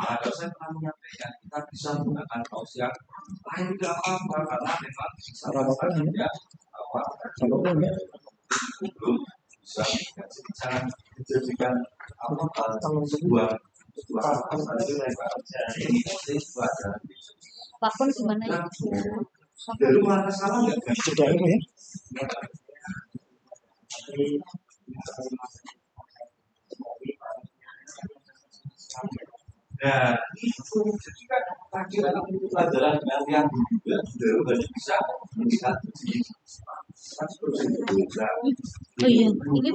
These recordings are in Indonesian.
Ada saya pernah menyampaikan kita bisa menggunakan kaos yang lain tidak apa-apa karena memang salah satunya apa belum bisa menjadikan apa sebuah ini pelajaran. Pakun gimana ya? Dari mana sama nggak sudah ini? Nah, itu jadi kan akhirnya pelajaran yang juga baru bisa melihat Oh iya, ini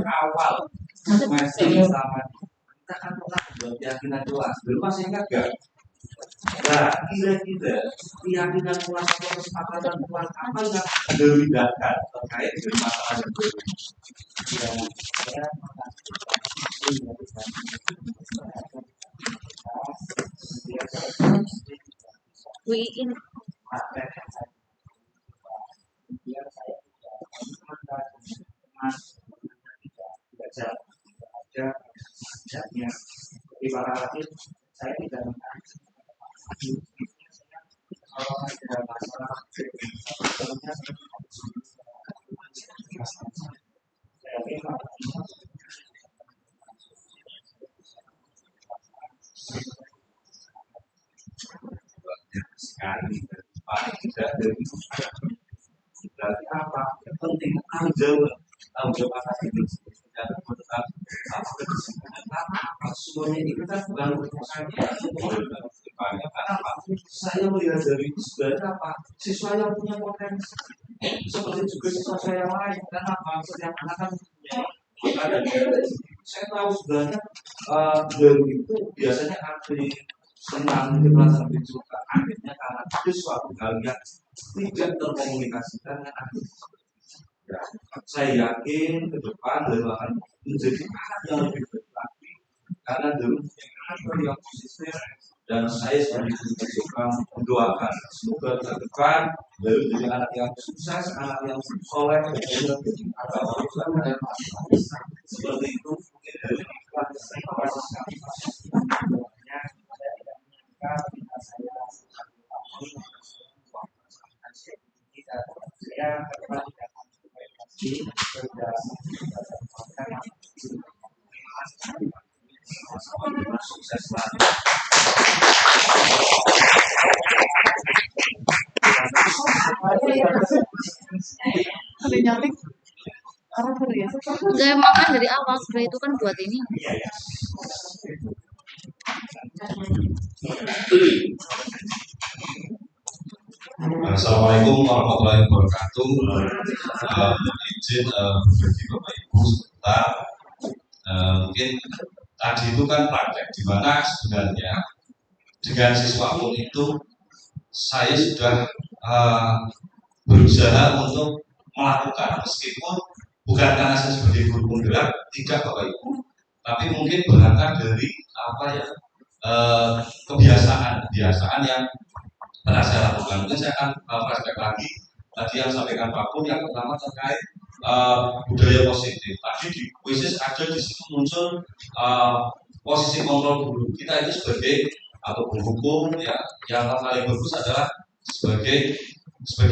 awal semester pertama kita kan pernah buat keyakinan kelas, dulu masih ingat gak? Nah, kira-kira keyakinan kelas atau kesepakatan kelas apa yang membedakan terkait dengan masalah yang WIN saya tidak kalau ada masalah sekali paling tidak dari berarti apa yang penting tanggung jawab atas itu dan menetap apa semuanya itu kan bukan urusan saya karena apa saya melihat dari itu sebenarnya apa siswa yang punya potensi seperti juga siswa saya yang lain karena apa setiap anak kan ada saya tahu sebenarnya dari itu biasanya atlet senang di pelajaran juga akhirnya karena itu suatu hal yang tidak terkomunikasikan dengan akhir. Ya, saya yakin ke depan beliau akan menjadi anak yang lebih baik lagi karena dulu anak yang konsisten dan saya sebagai guru juga mendoakan semoga ke depan beliau menjadi anak yang sukses, anak yang soleh, dan seperti itu mungkin dari proses sukses lagi. Enggak, emang kan dari awal spray itu kan buat ini. Assalamualaikum warahmatullahi wabarakatuh. Izin bagi Bapak Ibu sebentar. Mungkin tadi itu kan praktek di mana sebenarnya dengan siswa pun itu saya sudah berusaha untuk melakukan meskipun bukan karena saya sebagai guru penggerak tidak Bapak Ibu, tapi mungkin berangkat dari apa ya kebiasaan yang pernah saya lakukan. Mungkin saya akan flashback lagi tadi yang sampaikan Pak Pun yang pertama terkait budaya positif. Tadi di kuisis ada di situ muncul posisi kontrol guru kita itu sebagai atau guru hukum ya, yang paling bagus adalah sebagai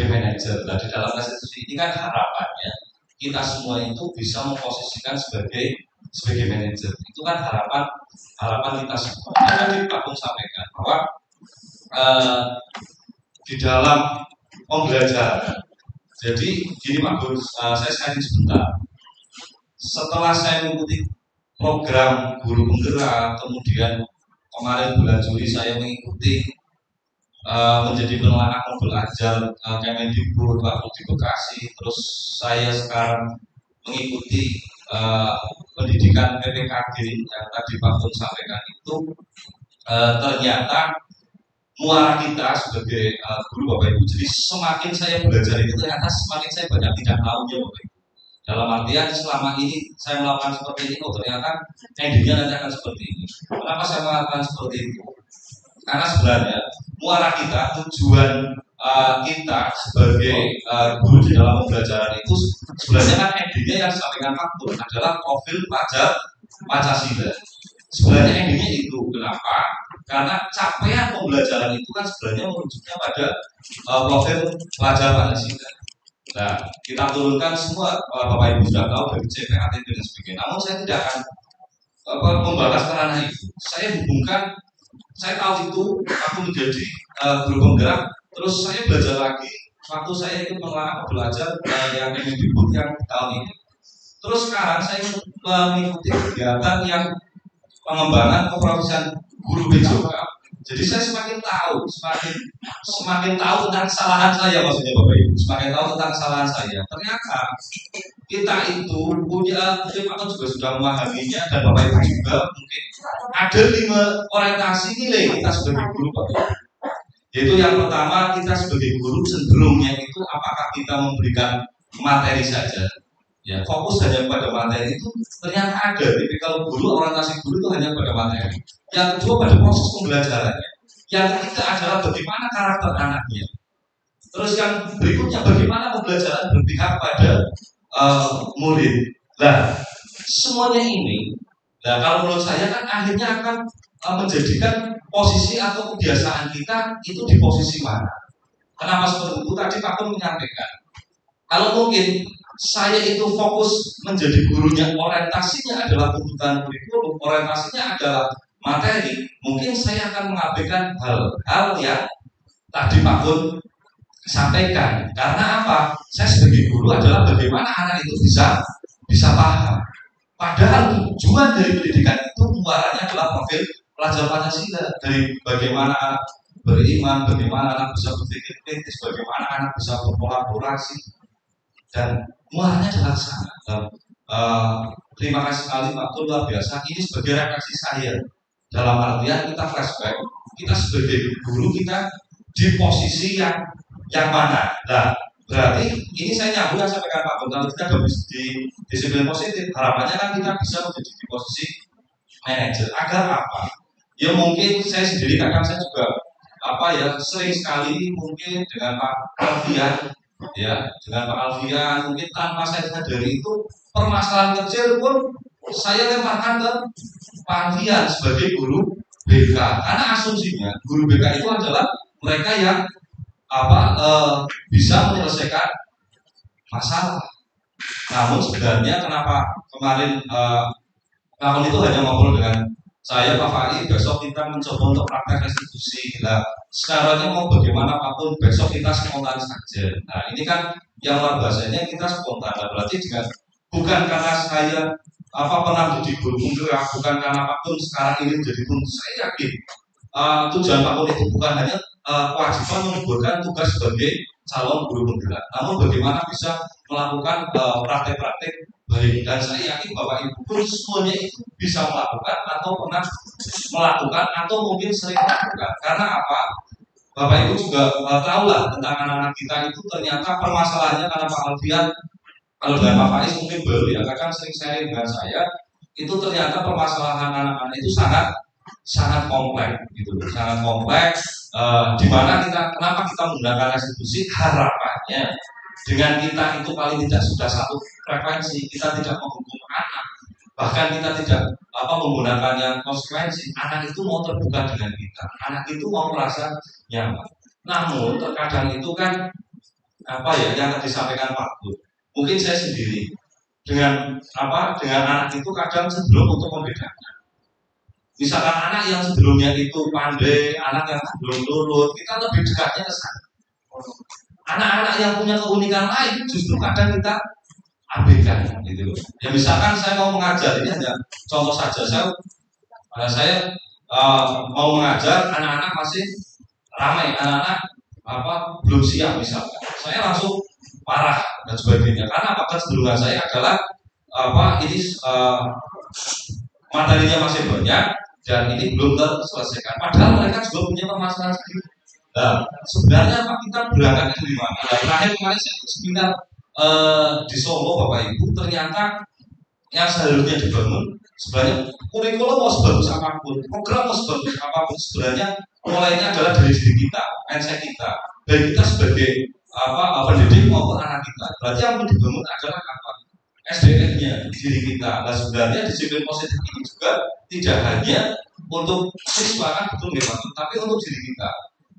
manajer. Nah di dalam konstitusi ini kan harapannya kita semua itu bisa memposisikan sebagai manajer. Itu kan harapan kita semua. Tadi Pak Pun sampaikan bahwa di dalam pembelajaran. Jadi gini Pak Gus, saya sharing sebentar. Setelah saya mengikuti program guru penggerak, kemudian kemarin bulan Juli saya mengikuti menjadi penelanang modul ajar Kemendikbud waktu di Bekasi. Terus saya sekarang mengikuti pendidikan PPKG yang tadi Pak Pun sampaikan itu ternyata muara kita sebagai guru Bapak Ibu. Jadi semakin saya belajar itu ternyata semakin saya banyak tidak tahunya Bapak Ibu. Dalam artian selama ini saya melakukan seperti ini, ternyata endingnya nanti akan seperti ini. Kenapa saya melakukan seperti itu? Karena sebenarnya muara kita, tujuan kita sebagai guru di dalam pembelajaran itu sebenarnya kan endingnya yang disampaikan Pak Pun adalah profil pelajar Pancasila. Sebenarnya endingnya itu. Kenapa? Karena capaian pembelajaran itu kan sebenarnya merujuknya pada profil pelajar Pancasila. Nah, kita turunkan semua, Bapak Ibu sudah tahu dari CPAT dan sebagainya. Namun saya tidak akan membahas kerana itu. Saya hubungkan, saya tahu itu, aku menjadi guru penggerak, terus saya belajar lagi. Waktu saya ikut belajar yang Kemendikbud yang tahun ini. Terus sekarang saya mengikuti kegiatan yang pengembangan keprofesian guru BJK. Jadi saya semakin tahu tentang kesalahan saya, maksudnya Bapak Ibu, semakin tahu tentang kesalahan saya. Ternyata kita itu punya, mungkin Pak juga sudah memahaminya dan Bapak Ibu juga mungkin ada 5 orientasi nilai kita sebagai guru, Bapak Ibu. Yaitu yang pertama, kita sebagai guru cenderungnya itu apakah kita memberikan materi saja, ya fokus hanya pada materi itu ternyata ada. Jadi kalau guru, orientasi guru itu hanya pada materi. Yang kedua pada proses pembelajarannya. Yang ketiga adalah bagaimana karakter anaknya. Terus yang berikutnya bagaimana pembelajaran berpihak pada murid. Nah, semuanya ini, nah kalau menurut saya kan akhirnya akan menjadikan posisi atau kebiasaan kita itu di posisi mana. Kenapa seperti itu? Tadi Pak Pun menyampaikan, kalau mungkin saya itu fokus menjadi gurunya, orientasinya adalah kebutuhan kurikulum, orientasinya adalah materi, mungkin saya akan mengabaikan hal-hal yang tadi Pak Pun sampaikan. Karena apa? Saya sebagai guru adalah bagaimana anak itu bisa paham. Padahal tujuan dari pendidikan itu muaranya adalah profil pelajar Pancasila, dari bagaimana anak beriman, bagaimana anak bisa berpikir kritis, bagaimana anak bisa berkolaborasi, dan muaranya adalah sana. Terima kasih sekali Pak, itu luar biasa. Ini sebagai refleksi saya. Dalam artian kita flashback, kita sebagai guru kita di posisi yang mana. Nah, berarti ini saya nyambung yang sampaikan Pak Bung, kalau kita di disiplin positif, harapannya kan kita bisa menjadi di posisi manajer. Agar apa? Ya mungkin saya sendiri kadang saya juga sering sekali mungkin dengan Pak Alfian, ya dengan Pak Alfian mungkin tanpa saya sadari itu permasalahan kecil pun saya lemparkan ke Pak Alfian sebagai guru BK, karena asumsinya guru BK itu adalah mereka yang bisa menyelesaikan masalah. Namun sebenarnya kenapa kemarin Kakon itu hanya ngobrol dengan saya, Pak Fahri, besok kita mencoba untuk praktek restitusi. Nah, sekarangnya mau bagaimana apapun, besok kita spontan saja. Nah, ini kan yang luar biasanya kita spontan. Nah, berarti dengan bukan karena saya pernah menjadi guru penggerak, bukan karena apapun sekarang ini menjadi guru. Saya yakin tujuan Pak Kun itu bukan hanya kewajiban menunjukkan tugas sebagai calon guru penggerak, namun bagaimana bisa melakukan praktek-praktek baik. Dan saya yakin Bapak Ibu pun semuanya itu bisa melakukan atau pernah melakukan atau mungkin sering melakukan. Karena apa? Bapak Ibu juga tahulah tentang anak-anak kita itu ternyata permasalahannya, karena Pak Alfian kalau dengan Pak Faiz mungkin baru ya, kadang sering sharing dengan saya, itu ternyata permasalahan anak-anak itu sangat kompleks gitu, sangat kompleks. Di mana kenapa kita menggunakan restitusi, harapannya dengan kita itu paling tidak sudah satu frekuensi, kita tidak menghukum anak, bahkan kita tidak menggunakan yang konsekuensi. Anak itu mau terbuka dengan kita, anak itu mau merasa nyaman. Namun terkadang itu kan yang tadi disampaikan Pak Bud, mungkin saya sendiri dengan anak itu kadang cenderung untuk membedakan. Misalkan anak yang sebelumnya itu pandai, anak yang belum nurut, kita lebih dekatnya ke sana. Anak-anak yang punya keunikan lain justru kadang kita abaikan gitu. Ya misalkan saya mau mengajar, ini hanya contoh saja, saya mau mengajar, anak-anak masih ramai, anak-anak belum siap misalkan, saya langsung marah dan sebagainya. Karena kecenderungan saya adalah materinya masih banyak dan ini belum terselesaikan. Padahal mereka juga punya permasalahan sendiri. Nah, sebenarnya kita berangkat dari mana? Nah, terakhir kemarin saya seminar di Solo, Bapak Ibu, ternyata yang seharusnya dibangun sebenarnya kurikulum mau sebagus apapun, program mau sebagus apapun, sebenarnya mulainya adalah dari diri kita, mindset kita, baik kita sebagai pendidik maupun anak kita. Berarti yang mau dibangun adalah apa? SDM-nya diri kita. Nah sebenarnya disiplin positif ini juga tidak hanya untuk siswa kan betul nggak Pak, tapi untuk diri kita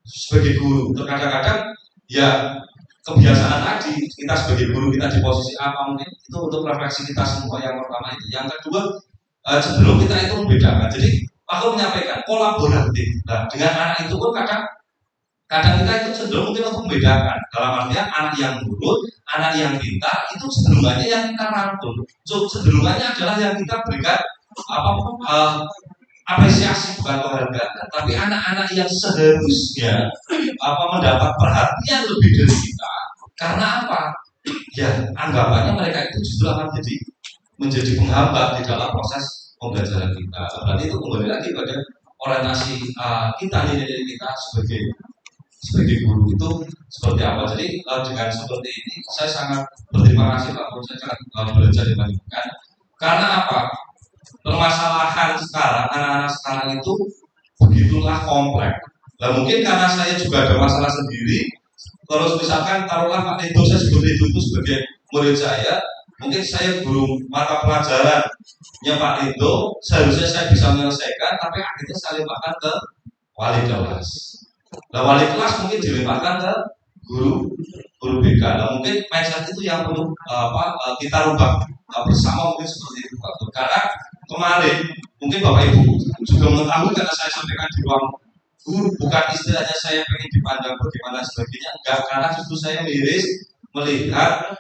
sebagai guru. Terkadang-kadang ya kebiasaan tadi kita sebagai guru kita di posisi apa mungkin itu untuk refleksi kita semua yang pertama itu. Yang kedua sebelum kita itu membedakan. Jadi aku menyampaikan kolaboratif. Nah dengan anak itu pun kadang kita itu cenderung mungkin untuk membedakan dalam artian anak yang nurut, anak yang pintar itu cenderungannya yang kita rangkul. Cenderungannya adalah yang kita berikan apresiasi bukan penghargaan, tapi anak-anak yang seharusnya mendapat perhatian lebih dari kita. Karena apa? Ya anggapannya mereka itu justru akan menjadi penghambat di dalam proses pembelajaran kita. Berarti itu kembali lagi pada orientasi kita sebagai guru itu seperti apa. Jadi dengan seperti ini saya sangat berterima kasih Pak Guru, saya sangat belajar dibandingkan. Karena apa? Permasalahan sekarang anak-anak sekarang itu begitulah kompleks. Nah mungkin karena saya juga ada masalah sendiri. Terus misalkan taruhlah Pak Edo, saya sebut itu sebagai murid saya. Mungkin saya guru mata pelajarannya Pak Edo, seharusnya saya bisa menyelesaikan, tapi akhirnya saya limpahkan ke wali kelas. Nah wali kelas mungkin dilimpahkan ke guru BK. Nah mungkin mindset itu yang perlu kita rubah bersama mungkin seperti itu Pak. Karena kemarin mungkin Bapak Ibu juga mengetahui karena saya sampaikan di ruang guru, bukan istilahnya saya pengen dipandang bagaimana sebagainya, enggak, karena justru saya miris melihat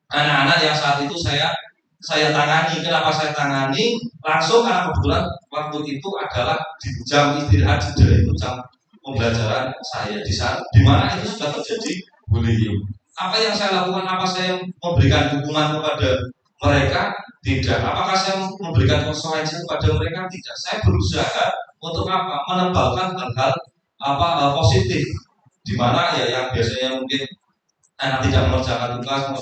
anak-anak yang saat itu saya tangani. Kenapa saya tangani? Langsung karena kebetulan waktu itu adalah di jam istirahat jeda itu jam pembelajaran saya di saat dimana itu sudah terjadi bullying. Apa yang saya lakukan? Apa saya memberikan dukungan kepada mereka? Tidak. Apakah saya memberikan konsekuensi kepada mereka? Tidak. Saya berusaha untuk apa? Menebalkan hal-hal positif. Di mana ya yang biasanya mungkin anak tidak mengerjakan tugas,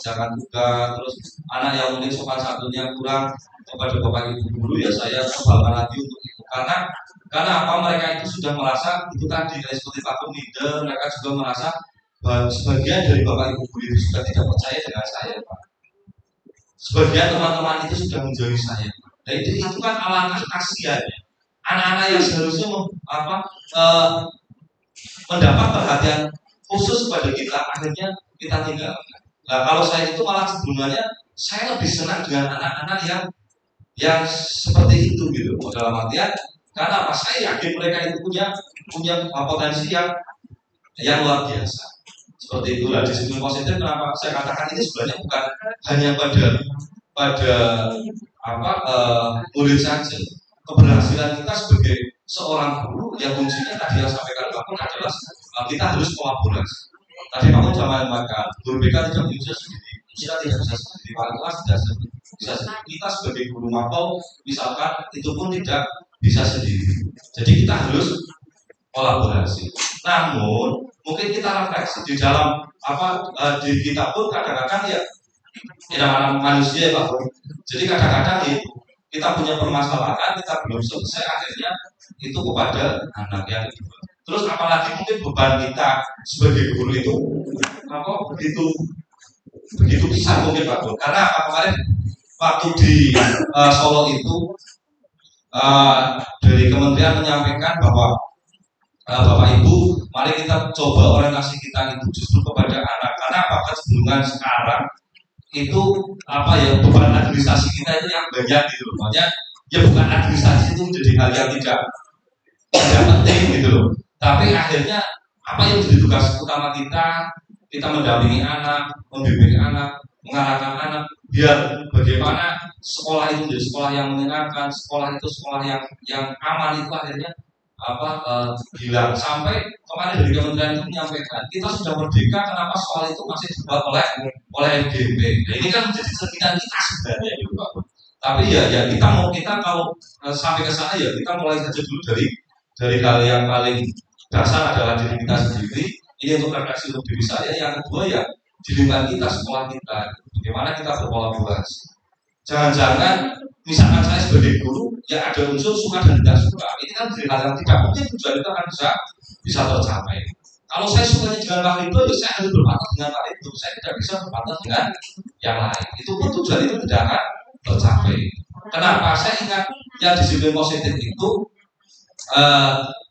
terus anak yang mungkin sopan santunnya kurang kepada bapak ibu guru, ya saya tebalkan lagi untuk itu. Karena apa? Mereka itu sudah merasa itu tadi seperti Pak Leader, mereka juga merasa sebagian dari bapak ibu guru itu sudah tidak percaya dengan saya Pak. Sebagian teman-teman itu sudah menjauhi saya. Nah itu kan alangkah kasihannya. Anak-anak yang seharusnya mendapat perhatian khusus pada kita, akhirnya kita tinggalkan. Nah kalau saya itu malah sebelumnya saya lebih senang dengan anak-anak yang seperti itu gitu. Dalam artian karena apa? Saya yakin mereka itu punya potensi yang luar biasa. Seperti itulah disiplin positif. Kenapa saya katakan ini sebenarnya bukan hanya pada murid saja. Keberhasilan kita sebagai seorang guru yang kuncinya tadi yang sampaikan Pak Pun adalah kita harus kolaborasi. Tadi Pak Pun jangan makan guru BK tidak bisa sendiri, kita tidak bisa sendiri, Pak Kelas tidak bisa sendiri. Kita sebagai guru mapel misalkan itu pun tidak bisa sendiri. Jadi kita harus kolaborasi. Namun mungkin kita refleksi di dalam diri kita pun kadang-kadang ya namanya manusia Pak. Jadi kadang-kadang itu kita punya permasalahan, kita belum selesai, akhirnya itu kepada anak yang kedua. Terus apalagi mungkin beban kita sebagai guru itu begitu besar mungkin Pak. Karena kemarin waktu di Solo itu dari kementerian menyampaikan bahwa Bapak Ibu, mari kita coba orientasi kita itu justru kepada anak. Karena kecenderungan sekarang itu beban administrasi kita itu yang banyak gitu loh. Makanya ya bukan administrasi itu menjadi hal yang tidak penting gitu loh. Tapi akhirnya apa yang jadi tugas utama kita mendampingi anak, membimbing anak, mengarahkan anak, biar bagaimana sekolah itu menjadi sekolah yang menyenangkan, sekolah itu sekolah yang aman, itu akhirnya hilang. Sampai kemarin dari kementerian itu menyampaikan kita sudah merdeka, kenapa sekolah itu masih dibuat oleh MGP. Nah ini kan menjadi cerminan kita sebenarnya gitu Pak. Tapi ya kita kalau sampai ke sana ya kita mulai saja dulu dari hal yang paling dasar adalah diri kita sendiri. Ini untuk refleksi untuk diri saya. Yang kedua ya di lingkungan kita, sekolah kita, bagaimana kita berkolaborasi. Jangan-jangan misalkan saya sebagai guru ya ada unsur suka dan tidak suka. Ini kan dari hal yang tidak mungkin tujuan itu akan bisa tercapai. Kalau saya sukanya dengan Pak Ridho, ya saya harus berpantang dengan Pak Ridho. Saya tidak bisa berpantang dengan yang lain. Itu pun tujuan itu tidak akan tercapai. Kenapa? Saya ingat yang disiplin positif itu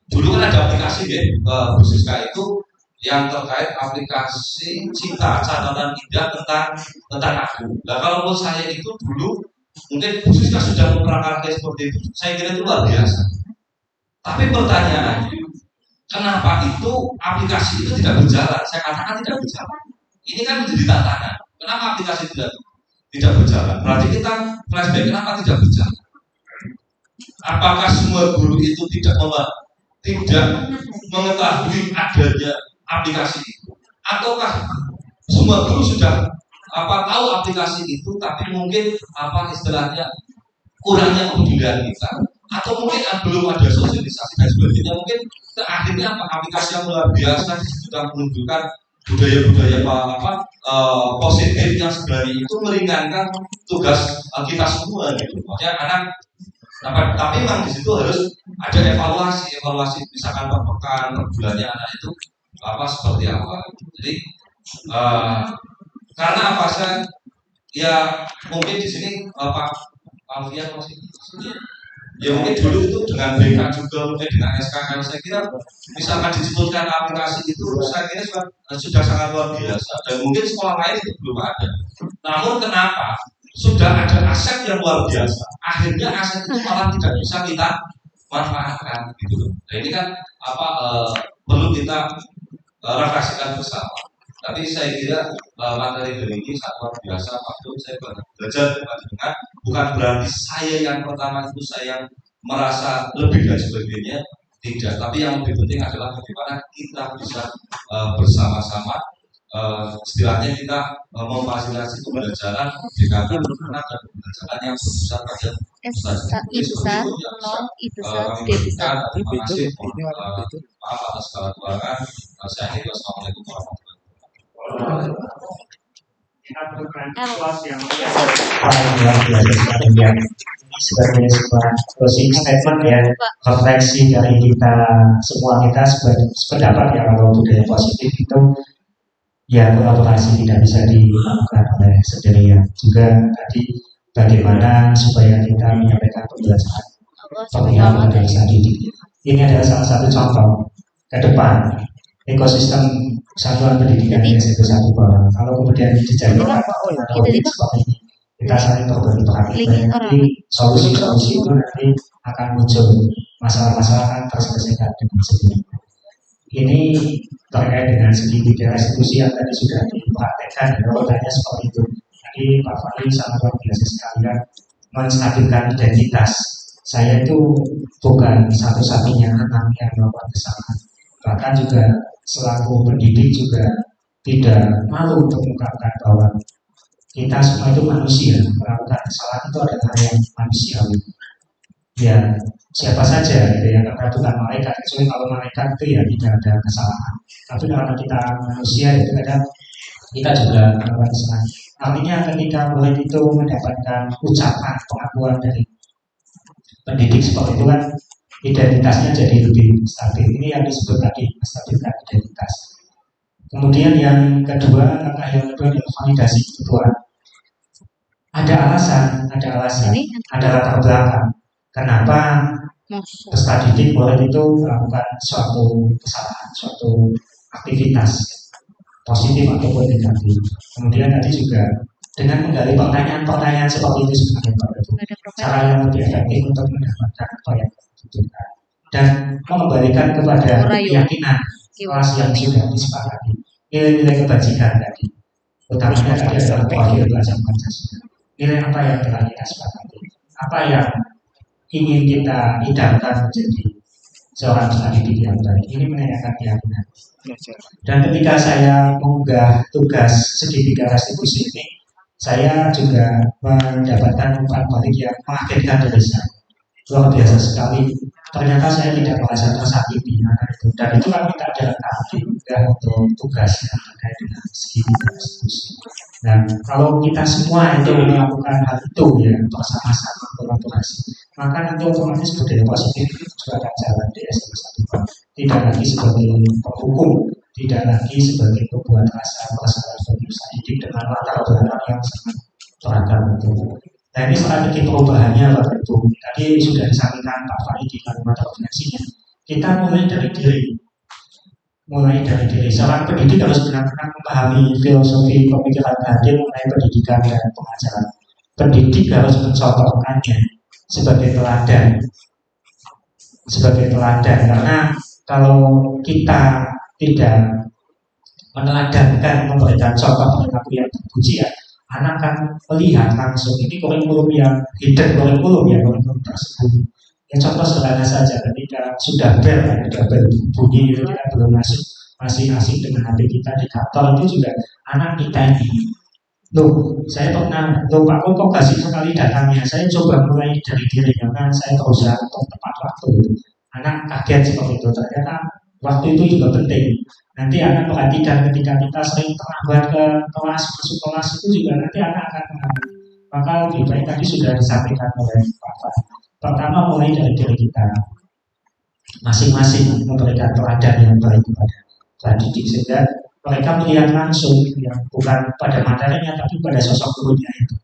dulu kan ada aplikasi ya, Bu Siska itu yang terkait aplikasi cinta catatan indah tentang aku. Nah kalau menurut saya itu dulu mungkin Bu Siska sudah memperagakan seperti itu, saya kira itu luar biasa. Tapi pertanyaannya, kenapa itu aplikasi itu tidak berjalan? Saya katakan tidak berjalan. Ini kan menjadi tantangan. Kenapa aplikasi tidak berjalan? Berarti kita flashback, kenapa tidak berjalan? Apakah semua guru itu tidak mengetahui adanya aplikasi itu, ataukah semua guru sudah tahu aplikasi itu, tapi mungkin istilahnya kurangnya kepedulian kita, atau mungkin belum ada sosialisasi dan sebagainya. Mungkin akhirnya aplikasi yang luar biasa sudah menunjukkan budaya-budaya positif yang sebenarnya itu meringankan tugas kita semua gitu. Maksudnya anak tapi memang di situ harus ada evaluasi misalkan per pekan, per bulannya anak itu seperti apa. Jadi karena saya ya mungkin di sini Pak Alfian masih ya mungkin dulu itu dengan BK juga mungkin dengan SKKN saya kira misalkan disebutkan aplikasi itu saya kira sudah sangat luar biasa dan mungkin sekolah lain itu belum ada. Namun kenapa sudah ada aset yang luar biasa, akhirnya aset itu malah tidak bisa kita manfaatkan gitu. Nah ini kan perlu kita refleksikan bersama. Tapi saya kira materi hari ini sangat luar biasa. Waktu saya belajar dengan bukan berarti saya yang pertama itu saya merasa lebih dan sebagainya, tidak. Tapi yang lebih penting adalah bagaimana kita bisa bersama-sama istilahnya kita memfasilitasi pembelajaran dengan anak dan pembelajaran yang berbesar pada terima kasih. Maaf atas segala kekurangan. Saya akhiri. Wassalamualaikum warahmatullahi wabarakatuh. Sebagai sebuah closing statement ya, refleksi dari kita semua, kita sependapat ya kalau budaya positif itu ya kolaborasi tidak bisa dilakukan oleh sendirian. Juga tadi bagaimana supaya kita menyampaikan pembelajaran penggunaan bahasa didik. Ini adalah salah satu contoh ke depan ekosistem satuan pendidikan SMP 1 Bawang. Kalau kemudian dijalankan seperti ini, kita saling berbagi pengalaman, nanti solusi-solusi itu nanti akan muncul, masalah-masalah akan terselesaikan dengan sendirinya. Ini terkait dengan segi tiga restitusi yang tadi sudah dipraktekkan, pertanyaannya seperti itu. Tadi Pak Fahri sangat luar biasa sekali kan menstabilkan identitas. Saya itu bukan satu-satunya anak yang melakukan kesalahan. Bahkan juga selaku pendidik juga tidak malu untuk mengungkapkan bahwa kita semua itu manusia, melakukan kesalahan itu adalah hal yang manusiawi. Ya siapa saja gitu, yang bukan malaikat, kecuali kalau malaikat itu ya tidak ada kesalahan. Tapi karena kita manusia itu kadang kita juga melakukan kesalahan. Artinya ketika murid itu mendapatkan ucapan pengakuan dari pendidik seperti itu kan identitasnya jadi lebih stabil. Ini yang disebut tadi menstabilkan identitas. Kemudian yang kedua, langkah yang kedua adalah validasi kebutuhan. Ada alasan, ada latar belakang. Kenapa peserta didik murid itu melakukan suatu kesalahan, suatu aktivitas positif ataupun negatif. Kemudian tadi juga dengan menggali pertanyaan-pertanyaan seperti itu sebenarnya Pak Ibu, cara yang lebih efektif untuk mendapatkan apa yang dibutuhkan dan mengembalikan kepada keyakinan kelas yang sudah disepakati, nilai-nilai kebajikan tadi, utamanya tadi adalah profil belajar Pancasila. Nilai apa yang telah kita sepakati, apa yang ingin kita idamkan menjadi seorang peserta didik yang baik. Ini menanyakan keyakinan. Dan ketika saya mengunggah tugas segitiga restitusi ini, saya juga mendapatkan umpan balik yang mengagetkan dari saya. Luar biasa sekali. Ternyata saya tidak merasa tersakiti dan itu kan kita ada target juga untuk tugas yang terkait dengan segitiga restitusi. Dan kalau kita semua itu melakukan hal itu ya bersama-sama kolaborasi, maka nanti otomatis budaya positif itu juga akan jalan di SMP 1 Tidak lagi sebagai penghukum, tidak lagi sebagai pembuat rasa bersalah bagi usaha didik dengan latar belakang yang sangat beragam itu. Nah ini strategi perubahannya Bapak Ibu. Tadi sudah disampaikan Pak Farid di kalimat refleksinya. Kita mulai dari diri. Mulai dari diri. Seorang pendidik harus benar-benar memahami filosofi pemikiran hadir mengenai pendidikan dan pengajaran. Pendidik harus mencontohkannya sebagai teladan. Sebagai teladan. Karena kalau kita tidak meneladankan, memberikan contoh perilaku yang terpuji ya, anak akan melihat langsung ini kurikulum yang hidden kurikulum ya, kurikulum tersebut. Ya contoh sederhana saja ketika sudah bel bunyi itu kita belum masuk, masih asik dengan HP kita di kantor itu juga anak kita ini. Loh, saya pernah, Pak kok kasih sekali datanya, saya coba mulai dari diri karena saya berusaha untuk tepat waktu. Anak kaget seperti itu, ternyata waktu itu juga penting. Nanti anak perhatikan ketika kita sering terlambat ke kelas, masuk kelas itu juga nanti anak akan mengalami. Maka lebih baik tadi sudah disampaikan oleh Pak Fah. Pertama mulai dari diri kita, masing-masing memberikan teladan yang baik kepada didik sehingga mereka melihat langsung yang bukan pada materinya tapi pada sosok gurunya itu.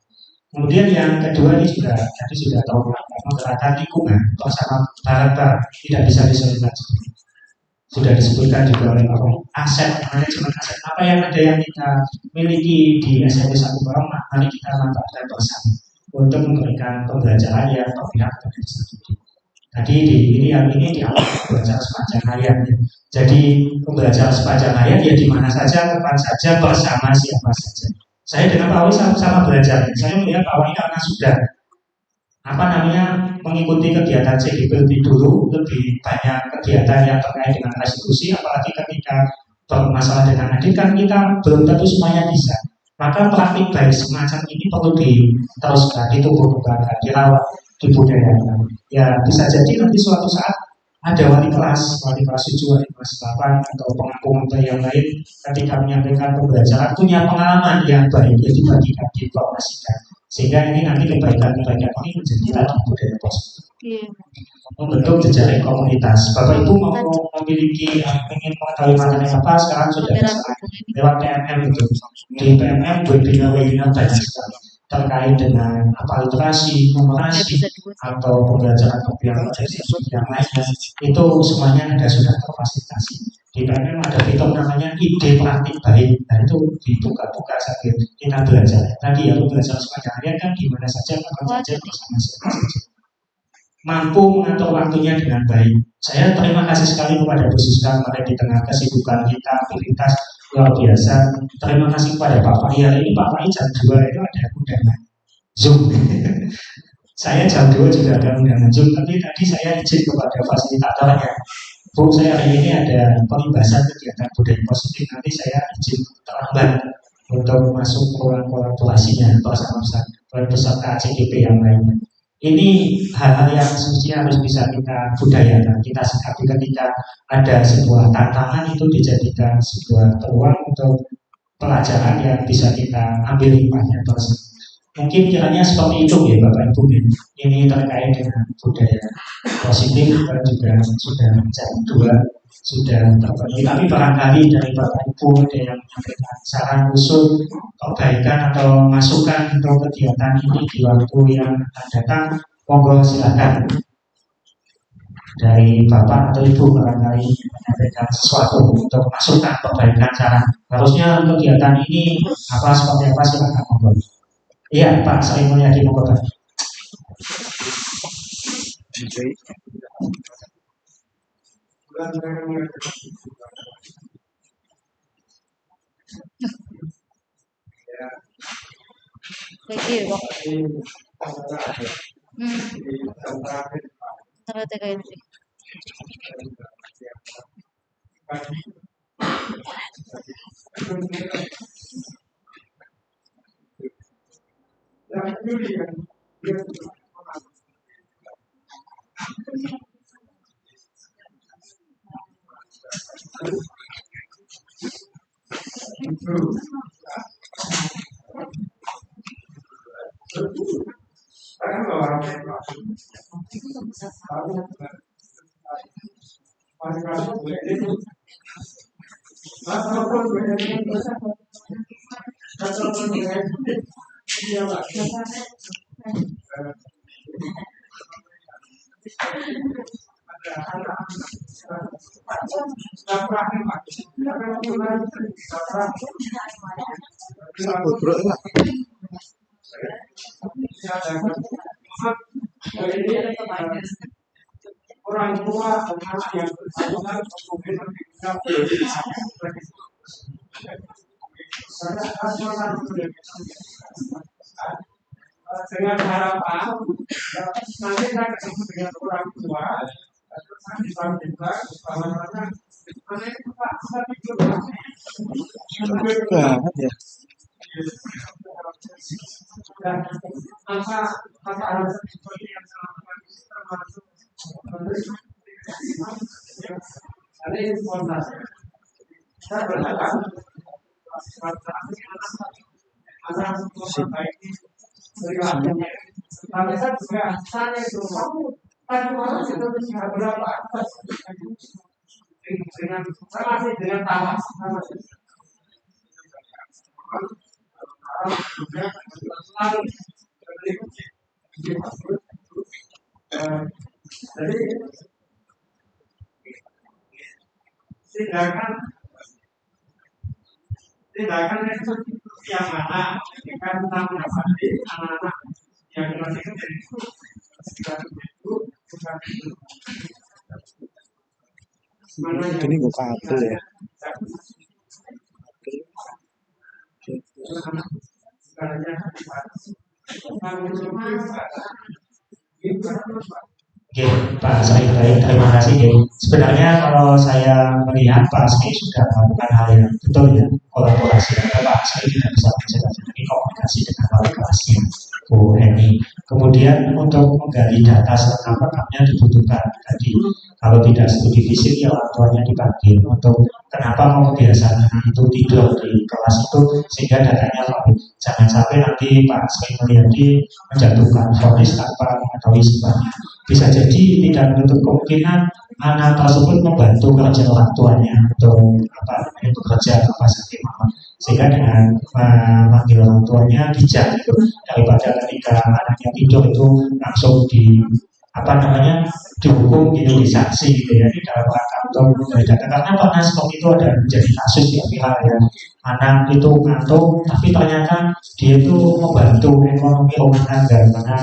Kemudian yang kedua ini juga tadi sudah tahu menggerakkan lingkungan bersama bareng-bareng tidak bisa diselesaikan. Sudah disebutkan juga oleh Pak aset manajemen aset apa yang ada yang kita miliki di SMP 1 Bawang, mari kita manfaatkan bersama untuk memberikan pembelajaran yang berpihak kepada didik. Tadi ini dialog pembelajaran sepanjang hayat. Jadi pembelajaran sepanjang hayat ya di mana saja, kapan saja, bersama siapa saja. Saya dengan Pak Wai sama belajar. Saya melihat Pak Wai karena sudah mengikuti kegiatan CGP lebih dulu, lebih banyak kegiatan yang terkait dengan restitusi, apalagi ketika bermasalah dengan adik kan kita belum tentu semuanya bisa. Maka praktik baik semacam ini perlu diteruskan, ditumbuhkan, dirawat, dibudayakan. Ya bisa jadi nanti suatu saat ada wali kelas 7, wali kelas 8 atau pengaku yang lain ketika menyampaikan pembelajaran punya pengalaman yang baik yang dibagikan, diinformasikan. Sehingga ini nanti kebaikan-kebaikan ini menjadi lagi budaya positif. Membentuk jejaring komunitas. Bapak Ibu mau memiliki ingin mengetahui materi apa sekarang sudah bisa lewat PMM itu. Di PMM webinar banyak sekali terkait dengan apa literasi, numerasi atau pembelajaran yang lainnya itu semuanya ada sudah terfasilitasi. Di PMM ada fitur namanya ide praktik baik, nah itu dibuka-buka saja kita belajar. Tadi ya belajar sepanjang hari kan gimana saja, kapan saja, bersama siapa saja. Mampu mengatur waktunya dengan baik. Saya terima kasih sekali kepada Bu Siska kemarin di tengah kesibukan kita, aktivitas luar biasa. Terima kasih kepada Pak Fai. Hari ini Pak Fai jam 2 itu ada undangan Zoom. Saya jam 2 juga ada undangan Zoom, tapi tadi saya izin kepada fasilitatornya. Bu, saya hari ini ada pembahasan kegiatan budaya positif, nanti saya izin terlambat untuk masuk ruang kolaborasinya bersama peserta CGP yang lainnya. Ini hal-hal yang semestinya harus bisa kita budayakan, kita sikapi ketika ada sebuah tantangan itu dijadikan sebuah peluang untuk pelajaran yang bisa kita ambil hikmahnya bersama. Mungkin kiranya seperti itu ya Bapak Ibu. Ini terkait dengan budaya positif kita juga sudah jam 2 sudah terbagi. Tapi barangkali dari Bapak Ibu ada yang menyampaikan saran usul perbaikan atau masukan untuk kegiatan ini di waktu yang akan datang, monggo silakan. Dari Bapak atau Ibu barangkali menyampaikan sesuatu untuk masukan perbaikan saran. Harusnya kegiatan ini apa seperti apa silakan monggo. Iya Pak, saya Mulyadi monggo Pak. Orang tua anak yang bersangkutan mungkin dengan harapan nanti saya ketemu dengan orang tua terus saya disampaikan bahwa mana itu Pak saya pikir dan masa harus seperti yang saya lakukan termasuk ada informasi saya berharap anak baik tapi saya juga tanya itu kamu tadi malam itu bisa berapa dengan saya masih dengan tamas jadi tindakan eksekusi yang mana ketika kita mendapati anak-anak yang masih kecil itu bukan itu mana yang ini bukan kabel ya. Oke, Pak Said, baik, terima kasih. Sebenarnya kalau saya melihat Pak Said sudah melakukan hal yang betul ya, kolaborasi antara Pak Said tidak bisa menjadi komunikasi dengan wali kelasnya Bu Eni. Kemudian untuk menggali data selengkap-lengkapnya dibutuhkan tadi kalau tidak studi fisik ya orang tuanya dipanggil untuk kenapa mau kebiasaan anak itu tidur di kelas itu sehingga datanya valid. Jangan sampai nanti Pak Said Mulyadi menjatuhkan vonis tanpa mengetahui sebabnya. Bisa jadi tidak menutup kemungkinan anak tersebut membantu kerja orang tuanya untuk bekerja apa saja sehingga dengan memanggil orang tuanya bijak itu daripada ketika anaknya tidur itu langsung dihukum gitu, disanksi gitu ya di dalam rangka untuk mencari data karena pernah seperti itu ada menjadi kasus yang viral ya anak itu ngantuk tapi ternyata dia itu membantu ekonomi rumah tangga karena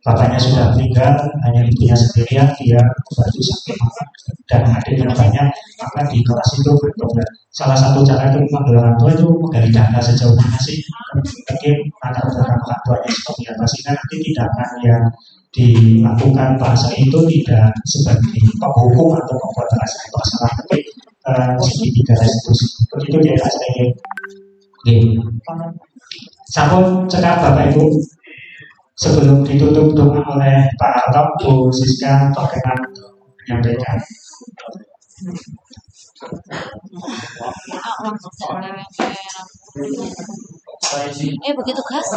bapaknya sudah meninggal, hanya ibunya sendirian, dia membantu sampai malam dan adiknya banyak, maka di kelas itu bertobat. Salah satu cara itu memanggil orang tua itu menggali data sejauh mana sih, mungkin latar belakang orang tuanya seperti apa sehingga nanti tindakan yang dilakukan bahasa itu tidak sebagai penghukum atau membuat rasa bersalah, tapi tidak restitusi. Begitu dia saya ingin. Sampun cekap Bapak Ibu. Sebelum ditutup doa oleh Pak Harto, Bu Siska berkenan menyampaikan. Begitu Gas.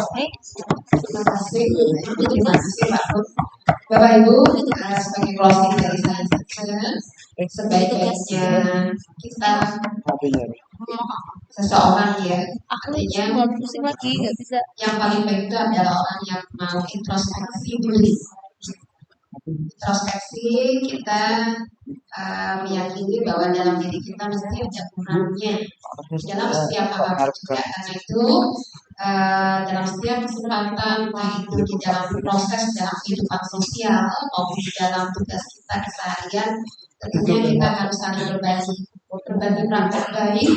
Terima kasih Pak. Bapak Ibu, sebagai closing dari saya saja, sebaik-baiknya kita seseorang ya, artinya pusing lagi, nggak bisa. yang paling baik itu adalah orang yang mau introspeksi diri. Introspeksi kita meyakini bahwa dalam diri kita mesti ada kurangnya dalam setiap hal juga karena itu dalam setiap kesempatan entah itu di dalam proses dalam kehidupan sosial maupun di dalam tugas kita keseharian tentunya kita harus saling berbagi praktek baik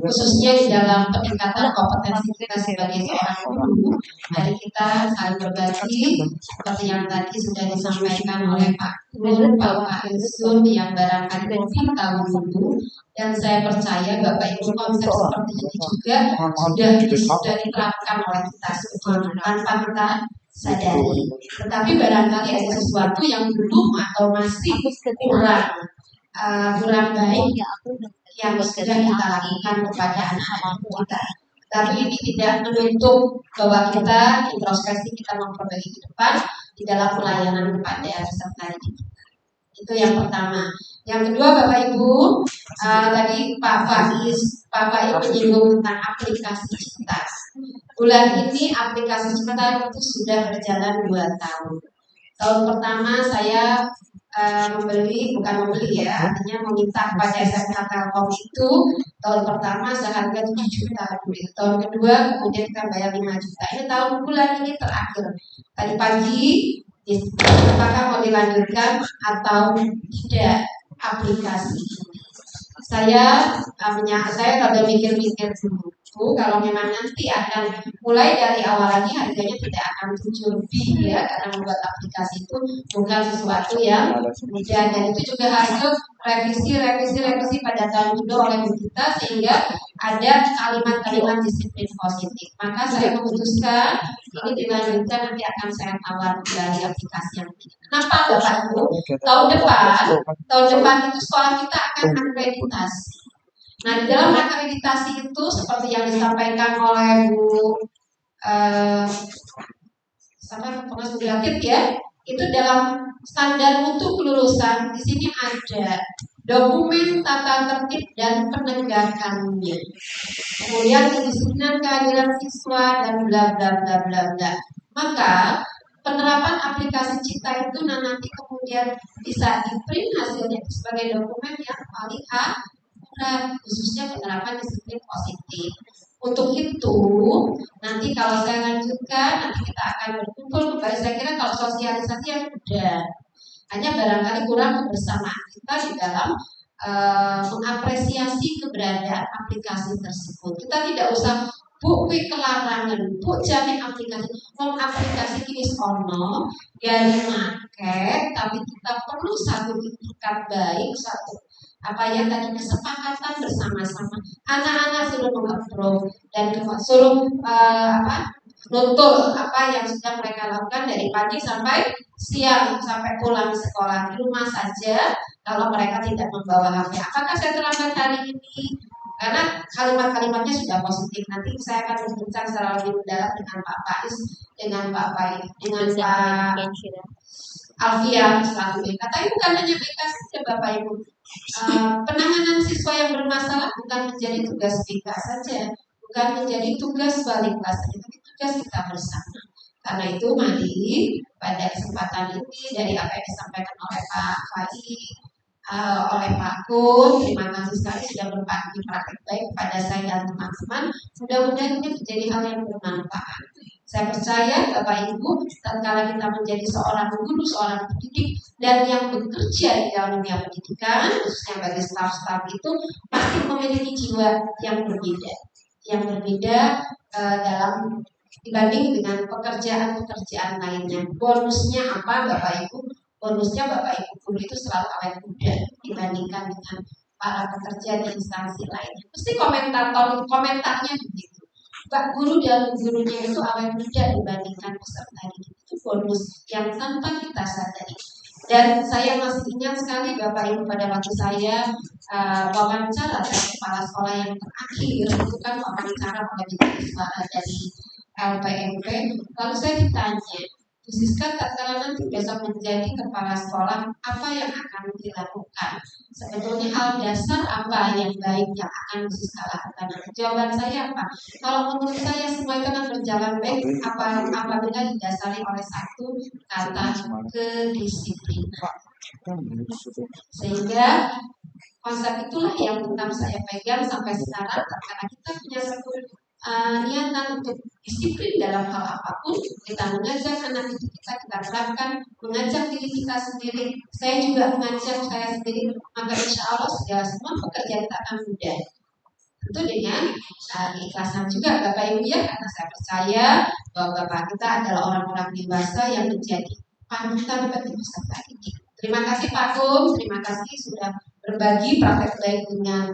khususnya di dalam peningkatan kompetensi kita sebagai seorang guru. Mari kita saling berbagi seperti yang tadi sudah disampaikan oleh Pak Guru, Pak Ilsun yang barangkali mungkin tahu dulu dan saya percaya Bapak Ibu konsep seperti ini juga sudah diterapkan oleh kita sebetulnya tanpa kita sadari. Tetapi barangkali ada sesuatu yang belum atau masih kurang baik yang sudah kita lakukan kepada anak-anak kita. Tapi ini tidak menutup bahwa kita introspeksi kita memperbaiki ke depan di dalam pelayanan kepada peserta didik. Itu yang pertama. Yang kedua Bapak Ibu, Tadi Pak Faiz menyinggung tentang aplikasi Cita. Bulan ini aplikasi Cita itu sudah berjalan 2 tahun. Tahun pertama saya artinya meminta kepada SMK Telkom itu tahun pertama seharga 7 juta rupiah. Tahun kedua kemudian kita bayar 5 juta. Ini tahun bulan ini terakhir. Tadi pagi apakah mau dilanjutkan atau tidak aplikasi ini? Saya rada mikir-mikir dulu. Kalau memang nanti akan mulai dari awal lagi harganya tidak akan 7 lebih ya, karena membuat aplikasi itu bukan sesuatu yang mudah, dan itu juga hasil revisi pada tahun kedua oleh Bu Tita, sehingga ada kalimat-kalimat disiplin positif. Maka saya memutuskan ini dilanjutkan, nanti akan saya tawar dari aplikasi yang ini. Kenapa Bapak Ibu? Tahun depan itu sekolah kita akan akreditasi. Nah, di dalam akreditasi itu seperti yang disampaikan oleh Bu Pengas ya, itu dalam standar mutu kelulusan di sini ada dokumen tata tertib dan penegakannya. Kemudian kedisiplinan kehadiran siswa dan bla bla bla bla bla. Maka penerapan aplikasi Cita itu nanti kemudian bisa di-print hasilnya sebagai dokumen yang paling khususnya penerapan disiplin positif. Untuk itu, nanti kalau saya lanjutkan, nanti kita akan berkumpul kembali. Saya kira kalau sosialisasi yang mudah, hanya barangkali kurang kebersamaan kita di dalam mengapresiasi keberadaan aplikasi tersebut. Kita tidak usah bukti kelarangan, jamin aplikasi, aplikasi ini sono, ya dipakai, tapi kita perlu satu itikat baik, tadi kesepakatan bersama-sama. Anak-anak suruh meng-approve dan suruh nuntut apa yang sudah mereka lakukan dari pagi sampai siang, sampai pulang sekolah di rumah saja. Kalau mereka tidak membawa HP, apakah saya terlambat hari ini? Karena kalimat-kalimatnya sudah positif. Nanti saya akan berbincang secara lebih mendalam dengan Pak Faiz, dengan Pak Alfian selalu. Katanya bukan hanya BK saja Bapak Ibu. Penanganan siswa yang bermasalah bukan menjadi tugas BK saja, bukan menjadi tugas balik kelas saja, tapi tugas kita bersama. Karena itu mari pada kesempatan ini dari apa yang disampaikan oleh Pak Faiz, oleh Pak Kun, terima kasih sekali sudah berbagi praktik baik kepada saya dan teman-teman. Mudah-mudahan ini menjadi hal yang bermanfaat. Saya percaya Bapak Ibu, tatkala kita menjadi seorang guru, seorang pendidik, dan yang bekerja di dalam dunia pendidikan, khususnya bagi staf-staf itu, pasti memiliki jiwa yang berbeda dalam dibanding dengan pekerjaan-pekerjaan lainnya. Bonusnya apa Bapak Ibu? Bonusnya Bapak Ibu guru itu selalu awet muda dibandingkan dengan para pekerja di instansi lainnya. Mesti komentarnya begitu. Pak guru dan gurunya itu awet muda dibandingkan peserta didik. Itu bonus yang tanpa kita sadari. Dan saya masih ingat sekali Bapak Ibu pada waktu saya wawancara dengan kepala sekolah yang terakhir, itu kan wawancara oleh suara dari LPMP. Lalu saya ditanya, Bu Siska, tatkala nanti besok menjadi kepala sekolah, apa yang akan dilakukan? Sebetulnya hal dasar apa yang baik yang akan Bu Siska lakukan? Jawaban saya apa? Kalau menurut saya semua itu akan berjalan baik apabila didasari oleh satu kata, kedisiplinan. Sehingga konsep itulah yang tetap saya pegang sampai sekarang, karena kita punya satu niatan untuk disiplin dalam hal apapun. Kita mengajak anak didik kita terapkan, mengajak diri kita sendiri. Saya juga mengajak saya sendiri, maka insya Allah segala semua pekerjaan kita akan mudah. Tentu dengan keikhlasan juga Bapak Ibu ya, karena saya percaya bahwa Bapak kita adalah orang-orang dewasa yang menjadi panutan bagi peserta didik. Terima kasih Pak Kun, terima kasih sudah berbagi praktek baik dengan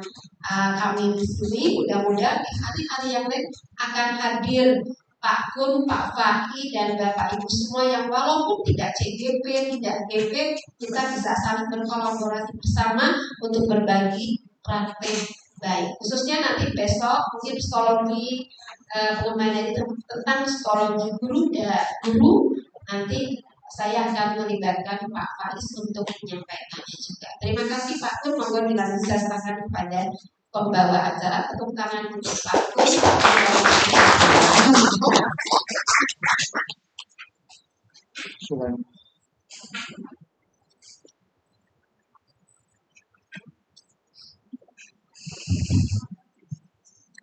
kami di sini. Mudah-mudahan di hari-hari yang lain akan hadir Pak Kun, Pak Fai, dan Bapak Ibu semua yang walaupun tidak CGP, tidak GP, kita bisa saling berkolaborasi bersama untuk berbagi praktek baik. Khususnya nanti besok mungkin psikologi pengembangan tentang psikologi guru nanti saya akan melibatkan Pak Faiz untuk menyampaikannya juga. Terima kasih Pak Kun, monggo dilanjutkan kepada pembawa acara. Tepuk tangan untuk Pak Kun.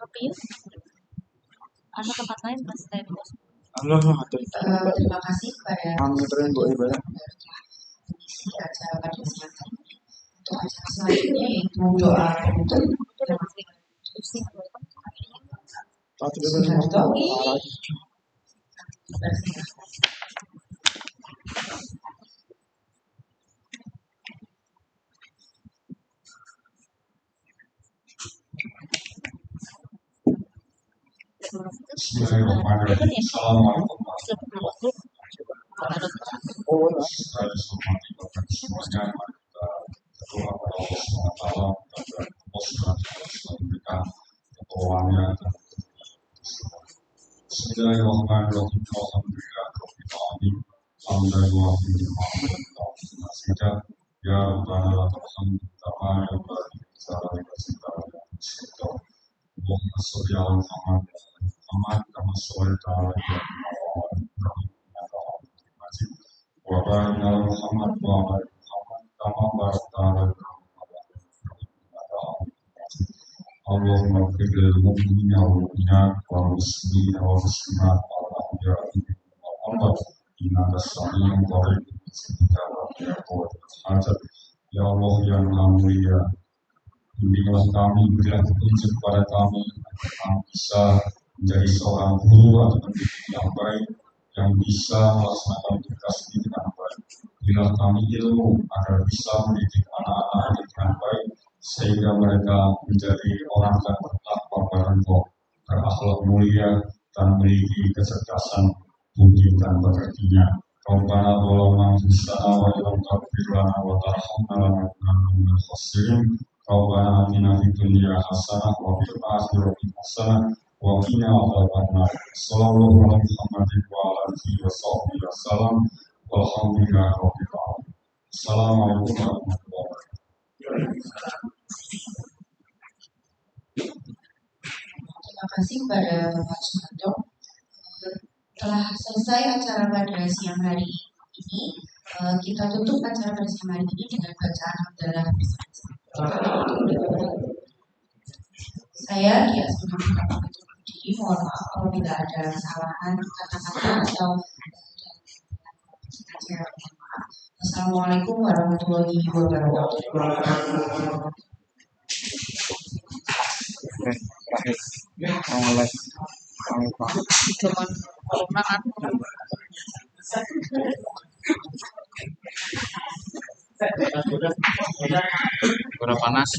Kopi yuk. Ada tempat lain mas saya bos. Terima kasih kepada isi acara pada siang hari ini. Untuk acara selanjutnya yaitu doa untuk Bismillahirrahmanirrahim. Assalamualaikum warahmatullahi wabarakatuh. Saya dihormati Bapak semuanya, kita berdoa kepada Allah SWT dan Allah SWT memberikan pertolongannya dan Bismillahirrahmanirrahim. Alhamdulillah Rabbil Alamin. Alhamdulillah ya Rabbana lakal hamdu kama yanbaghi li jalali wajhika wa li sultanika. Allahumma sholli ala Muhammad kama shallaita ala Ibrahim innaka Hamidum Majid. Wa barik ala Muhammad wa ala ali Muhammad kama barakta ala Ibrahim wa ala ali Ibrahim innaka Hamidum Majid. Allahumma ighfir lil mu'minina wal mu'minat wal muslimina wal muslimat wal ahya'i minhum wal amwat innaka sami'un qarib ya hajat. Ya Allah yang Maha Mulia, bimbinglah kami, berilah petunjuk kepada kami agar kami bisa menjadi seorang guru atau pendidik yang baik, yang bisa melaksanakan tugas ini dengan baik. Berilah kami ilmu agar bisa mendidik anak-anak ini dengan baik, sehingga mereka menjadi orang yang bertakwa kepada Engkau, berakhlak mulia dan memiliki kecerdasan budi dan pekertinya. Rabbana zalamna anfusana wa illam taghfir lana wa tarhamna lanakunanna minal khasirin. Rabbana atina fid dunya hasanah wa fil akhirati hasanah wa qina adzabannar. Sallallahu ala Muhammadin wa ala alihi wa sahbihi wasallam. Walhamdulillahi rabbil alamin. Assalamualaikum warahmatullahi wabarakatuh. terima kasih kepada Bapak Sumanto. Telah selesai acara pada siang hari ini, kita tutup acara pada siang hari ini dengan bacaan hamdalah bersama-sama. Saya Dia Sumanto pamit undur diri. Mohon maaf apabila ada kesalahan kata-kata atau maaf. Assalamualaikum warahmatullahi wabarakatuh. Cuman corona kan. Udah panas.